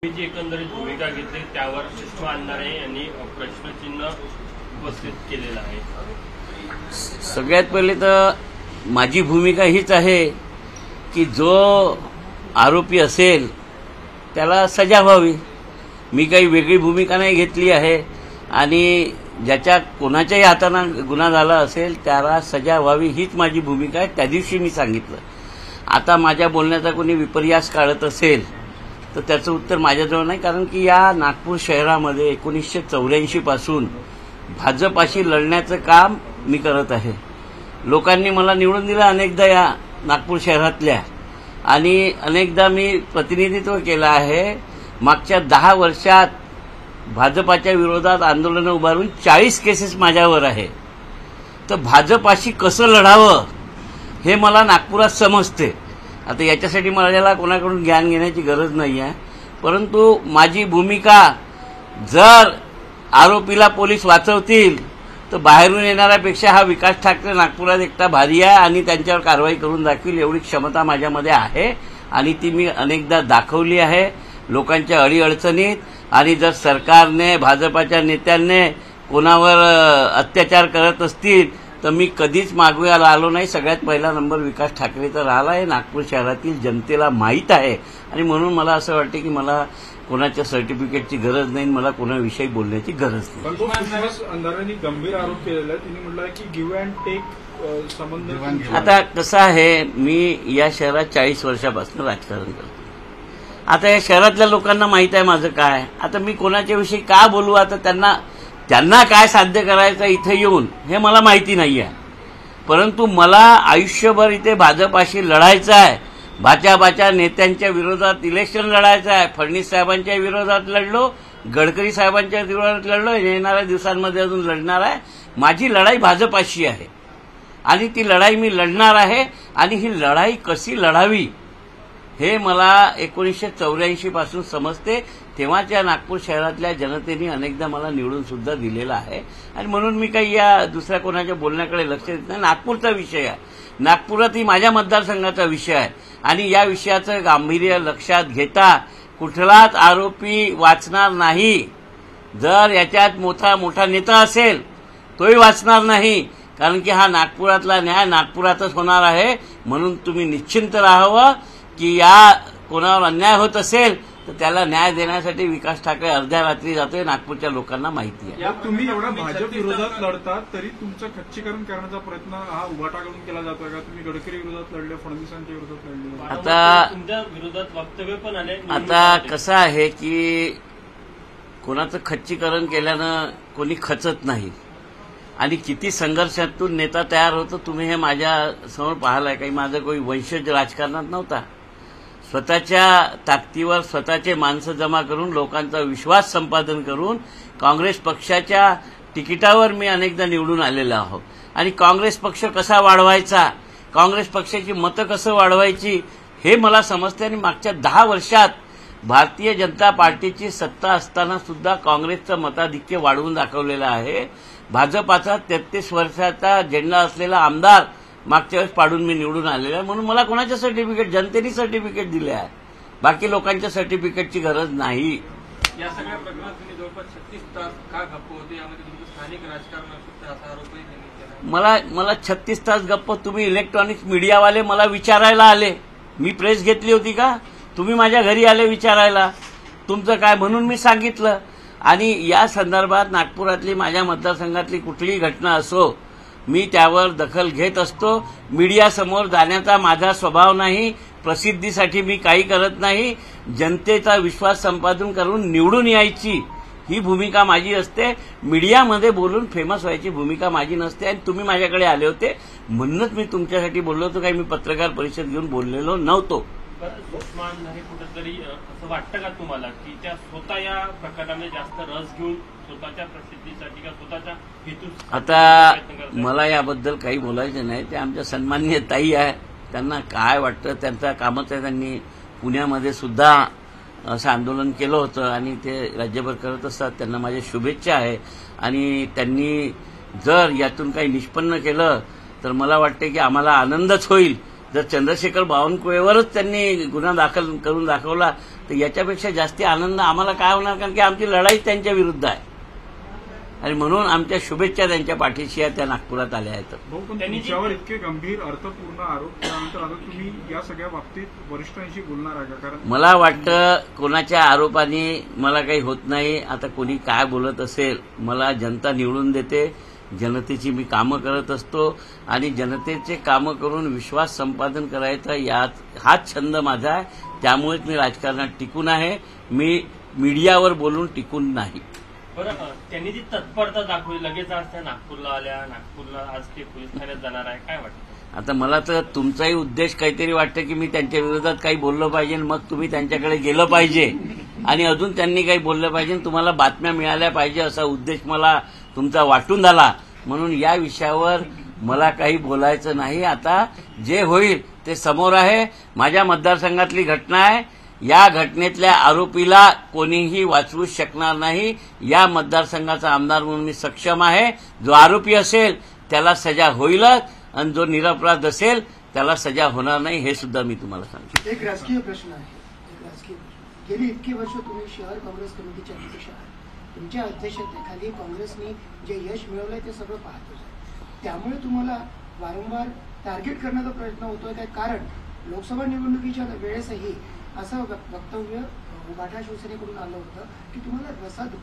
जी एकंदरीत भूमिका घेतली त्यावर सुषमा अंधारे यांनी प्रश्नचिन्ह उपस्थित केलेलं आहे। सगळ्यात पहिले तर माझी भूमिका हीच आहे की जो आरोपी असेल त्याला सजा व्हावी। मी काही वेगळी भूमिका नाही घेतली आहे आणि ज्याच्या कोणाच्याही हातानं गुन्हा झाला असेल त्याला सजा व्हावी हीच माझी भूमिका आहे। त्या दिवशी मी सांगितलं। आता माझ्या बोलण्याचा कोणी विपर्यास काढत असेल तर त्याचं उत्तर माझ्याजवळ नाही, कारण की या नागपूर शहरामध्ये 1984 पासून भाजपाशी लढण्याचं काम मी करत आहे। लोकांनी मला निवडून दिलं अनेकदा या नागपूर शहरातल्या, आणि अनेकदा मी प्रतिनिधित्व केलं आहे। मागच्या 10 वर्षात भाजपाच्या विरोधात आंदोलनं उभारून 40 केसेस माझ्यावर आहे। तर भाजपाशी कसं लढावं हे मला नागपुरात समजते। आता याच्यासाठी मला कोणाकडून ज्ञान घेण्याची गरज नाही आहे, परंतु माझी भूमिका जर आरोपीला पोलीस वाचवतील तर बाहेरून येणाऱ्यापेक्षा हा विकास ठाकरे नागपुरात एकटा भारी आहे आणि त्यांच्यावर कारवाई करून दाखवील एवढी क्षमता माझ्यामध्ये आहे आणि ती मी अनेकदा दाखवली आहे लोकांच्या अडीअडचणीत। आणि जर सरकारने भाजपाच्या नेत्यांनी कोणावर अत्याचार करत असतील तर मी कधीच मागे आलो नाही। सगळ्यात पहिला नंबर विकास ठाकरेचा राहिला आहे, नागपूर शहरातील जनतेला माहीत आहे आणि म्हणून मला असं वाटतं की मला कोणाच्या सर्टिफिकेटची गरज नाही, मला कोणाविषयी बोलण्याची गरज नाही। सुषमा अंधारेंनी गंभीर आरोप केलेला आहे। तिने म्हटलं की गिव्ह अँड टेक संबंध। आता कसं आहे, मी या शहरात 40 वर्षापासून राजकारण करतो। आता या शहरातल्या लोकांना माहित आहे माझं काय। आता मी कोणाच्या विषयी का बोलू, आता त्यांना काय साध्य करायचं इथे येऊन हे मला माहिती नाही आहे, परंतु मला आयुष्यभर इथे भाजपाशी लढायचं आहे। भाजपाच्या नेत्यांच्या विरोधात इलेक्शन लढायचं आहे। फडणवीस साहेबांच्या विरोधात लढलो, गडकरी साहेबांच्या विरोधात लढलो, येणाऱ्या दिवसांमध्ये अजून लढणार आहे। माझी लढाई भाजपाशी आहे आणि ती लढाई मी लढणार आहे आणि ही लढाई कशी लढावी हे मला 1984 पासून समजते। तेव्हाच्या नागपूर शहरातल्या जनतेने अनेकदा मला निवडून सुद्धा दिलेलं आहे आणि म्हणून मी काही या दुसऱ्या कोणाच्या बोलण्याकडे लक्ष देत नाही। नागपूरचा विषय आहे, नागपुरात ही माझ्या मतदारसंघाचा विषय आहे आणि या विषयाचं गांभीर्य लक्षात घेता कुठलाच आरोपी वाचणार नाही। जर याच्यात मोठा नेता असेल तोही वाचणार नाही, कारण की हा नागपुरातला न्याय नागपुरातच होणार आहे। म्हणून तुम्ही निश्चिंत राहावं की या कोणावर अन्याय होत असेल तर त्याला न्याय देण्यासाठी विकास ठाकरे अर्ध्या रात्री जातोय, नागपूरच्या लोकांना माहिती आहे। तुम्ही एवढा भाजप विरोधात लढतात तरी तुमचं खच्चीकरण करण्याचा प्रयत्न हा उभाटाकडून केला जातोय का? तुम्ही गडकरी विरोधात लढले, फडणवीसांच्या विरोधात लढले, आता तुमच्या विरोधात वक्तव्य पण आले। आता कसं आहे की कोणाचं खच्चीकरण केल्यानं कोणी खचत नाही आणि किती संघर्षातून नेता तयार होतो तुम्ही हे माझ्या समोर पाहिलंय। काही माझं कोणी वंशज राजकारणात नव्हता। स्वतःच्या ताकदीवर स्वतःचे माणसं जमा करून लोकांचा विश्वास संपादन करून काँग्रेस पक्षाच्या तिकिटावर मी अनेकदा निवडून आलेलो आहोत आणि काँग्रेस पक्ष कसा वाढवायचा, काँग्रेस पक्षाची मतं कसं वाढवायची हे मला समजते। आणि मागच्या 10 वर्षात भारतीय जनता पार्टीची सत्ता असताना सुद्धा काँग्रेसचं मताधिक्य वाढवून दाखवलेलं आहे। भाजपाचा 33 वर्षाचा झेंडा असलेला आमदार मागच्या वेळेस पाडून मी निवडून आलेला आहे। म्हणून मला कोणाच्या सर्टिफिकेट, जनतेने सर्टिफिकेट दिले आहे, बाकी लोकांच्या सर्टिफिकेटची गरज नाही। या सगळ्या प्रकरणात तुम्ही जवळपास 36 तास का गप्प होते, यामध्ये तुमचं स्थानिक राजकारण असतं असा आरोपही त्यांनी केला। मला 36 तास गप्प तुम्ही इलेक्ट्रॉनिक्स मीडियावाले मला विचारायला आले, मी प्रेस घेतली होती का? तुम्ही माझ्या घरी आले विचारायला तुमचं काय, म्हणून मी सांगितलं। आणि या संदर्भात नागपुरातली माझ्या मतदारसंघातली कुठलीही घटना असो मी त्यावर दखल घेत असतो। मीडियासमोर जाण्याचा माझा स्वभाव नाही, प्रसिद्धीसाठी मी काही करत नाही। जनतेचा विश्वास संपादन करून निवडून यायची ही भूमिका माझी असते। मीडियामध्ये बोलून फेमस व्हायची भूमिका माझी नसते आणि तुम्ही माझ्याकडे आले होते म्हणूनच मी तुमच्यासाठी बोललो होतो, काही मी पत्रकार परिषद घेऊन बोललेलो नव्हतो। सुषमा अंधारे कुठेतरी असं वाटतं का तुम्हाला की त्या स्वतः या प्रकाराने जास्त रस घेऊन स्वतःच्या प्रसिद्धीसाठी का स्वतःच्या हेतू? आता मला याबद्दल काही बोलायचं नाही, ते आमच्या सन्माननीय ताई आहे, त्यांना काय वाटतं त्यांचं कामच आहे। त्यांनी पुण्यामध्ये सुद्धा असं आंदोलन केलं होतं आणि ते राज्यभर करत असतात, त्यांना माझ्या शुभेच्छा आहे। आणि त्यांनी जर यातून काही निष्पन्न केलं तर मला वाटतं की आम्हाला आनंदच होईल। जर चंद्रशेखर बावनकुळेवरच त्यांनी गुन्हा दाखल करून दाखवला तर याच्यापेक्षा जास्ती आनंद आम्हाला काय होणार, कारण की आमची लढाई त्यांच्या विरुद्ध आहे आणि म्हणून आमच्या शुभेच्छा त्यांच्या पाठीशी आहे, त्या नागपुरात आल्या आहेत. भाऊ, पण तुमच्यावर इतके गंभीर अर्थपूर्ण आरोप केल्यानंतर आता तुम्ही या सगळ्या बाबतीत वरिष्ठांशी बोलणार आहे का? कारण मला वाटतं कोणाच्या आरोपाने मला काही होत नाही. आता कोणी काय बोलत असेल, मला जनता निवडून देते, जनतेची मी कामं करत असतो आणि जनतेचे कामं करून विश्वास संपादन करायचा हाच छंद माझा आहे. त्यामुळेच मी राजकारणात टिकून आहे, मी मीडियावर बोलून टिकून नाही. बरं, त्यांनी जी तत्परता दाखवली, लगेच आज त्या नागपूरला आल्या, नागपूरला आज ते पोलीस ठाण्यात जाणार आहे, काय वाटतं? आता मला तर तुमचाही उद्देश काहीतरी वाटतं की मी त्यांच्या विरोधात काही बोललं पाहिजे, मग तुम्ही त्यांच्याकडे गेलं पाहिजे आणि अजून त्यांनी काही बोललं पाहिजे, तुम्हाला बातम्या मिळाल्या पाहिजे असा उद्देश मला तुमचा वाटून झाला. म्हणून या विषयावर मला काही बोलायचं नाही. आता जे होईल ते समोर आहे. माझ्या मतदारसंघातली घटना आहे. या घटनेतल्या आरोपीला कोणीही वाचवू शकणार नाही. या मतदारसंघाचा आमदार म्हणून मी सक्षम आहे. जो आरोपी असेल त्याला सजा होईलच आणि जो निरपराध असेल त्याला सजा होणार नाही, हे सुद्धा मी तुम्हाला सांगतो. एक राजकीय प्रश्न आहे. गेली इतकी वर्ष तुम्ही शहर काँग्रेस कमिटीचे अध्यक्ष आहात. तुमच्या अध्यक्षतेखाली काँग्रेसने जे यश मिळवलंय ते सगळं पाहतो. त्यामुळे तुम्हाला वारंवार टार्गेट करण्याचा प्रयत्न होतोय काय? कारण लोकसभा निवडणुकीच्या वेळेसही असं वक्तव्य उभाटा शिवसेनेकडून आलं होतं की तुम्हाला रसद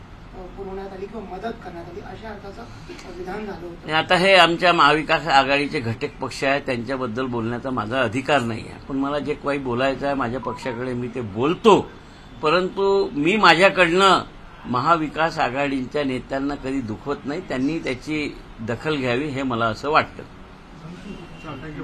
पुरवण्यात आली किंवा मदत करण्यात आली, अशा अर्थाचं विधान झालं होतं. आता हे आमच्या महाविकास आघाडीचे घटक पक्ष आहेत, त्यांच्याबद्दल बोलण्याचा माझा अधिकार नाही आहे. पण मला जे काही बोलायचं आहे माझ्या पक्षाकडे मी ते बोलतो. परंतु मी माझ्याकडनं महाविकास आघाडीच्या नेत्यांना कधी दुखवत नाही. त्यांनी त्याची दखल घ्यावी हे मला असं वाटतं. थँक्यू.